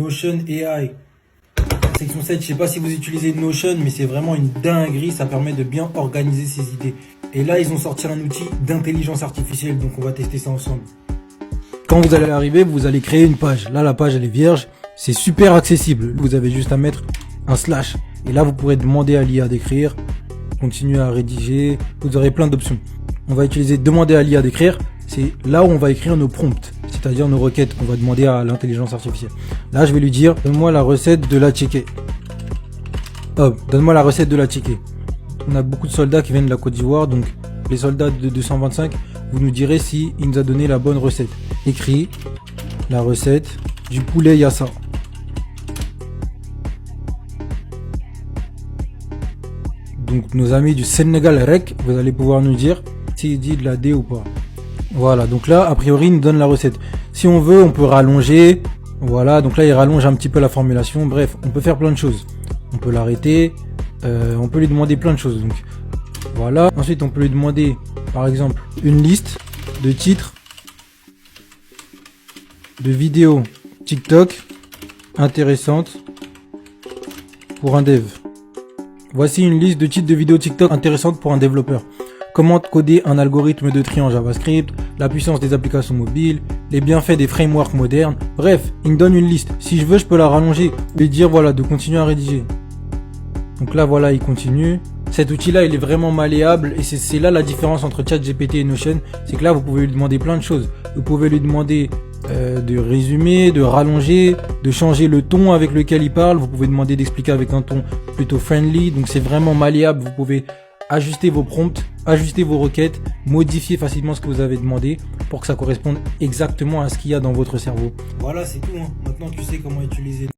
Notion AI. Section 7, je sais pas si vous utilisez Notion, mais c'est vraiment une dinguerie, ça permet de bien organiser ses idées. Et là, ils ont sorti un outil d'intelligence artificielle, donc on va tester ça ensemble. Quand vous allez arriver, vous allez créer une page. Là, la page, elle est vierge, c'est super accessible. Vous avez juste à mettre un slash. Et là, vous pourrez demander à l'IA d'écrire, continuer à rédiger, vous aurez plein d'options. On va utiliser demander à l'IA d'écrire, c'est là où on va écrire nos prompts, c'est-à-dire nos requêtes qu'on va demander à l'intelligence artificielle. Là, je vais lui dire, donne-moi la recette de la chicken. Hop, donne-moi la recette de la chicken. On a beaucoup de soldats qui viennent de la Côte d'Ivoire, donc les soldats de 225, vous nous direz si il nous a donné la bonne recette. Écrit la recette du poulet yassa. Donc nos amis du Sénégal REC, vous allez pouvoir nous dire s'il dit de la D ou pas. Voilà, donc là, a priori, il nous donne la recette. Si on veut, on peut rallonger. Voilà, donc là, il rallonge un petit peu la formulation. Bref, on peut faire plein de choses. On peut l'arrêter. On peut lui demander plein de choses. Donc voilà. Ensuite, on peut lui demander, par exemple, une liste de titres de vidéos TikTok intéressantes pour un dev. Voici une liste de titres de vidéos TikTok intéressantes pour un développeur. Comment coder un algorithme de tri en JavaScript, la puissance des applications mobiles, les bienfaits des frameworks modernes. Bref, il me donne une liste. Si je veux, je peux la rallonger et dire voilà, de continuer à rédiger. Donc là, voilà, il continue. Cet outil-là, il est vraiment malléable et c'est là la différence entre ChatGPT et Notion. C'est que là, vous pouvez lui demander plein de choses. Vous pouvez lui demander de résumer, de rallonger, de changer le ton avec lequel il parle. Vous pouvez demander d'expliquer avec un ton plutôt friendly. Donc c'est vraiment malléable. Vous pouvez ajuster vos prompts, ajuster vos requêtes, modifier facilement ce que vous avez demandé pour que ça corresponde exactement à ce qu'il y a dans votre cerveau. Voilà, c'est tout. Maintenant, tu sais comment utiliser.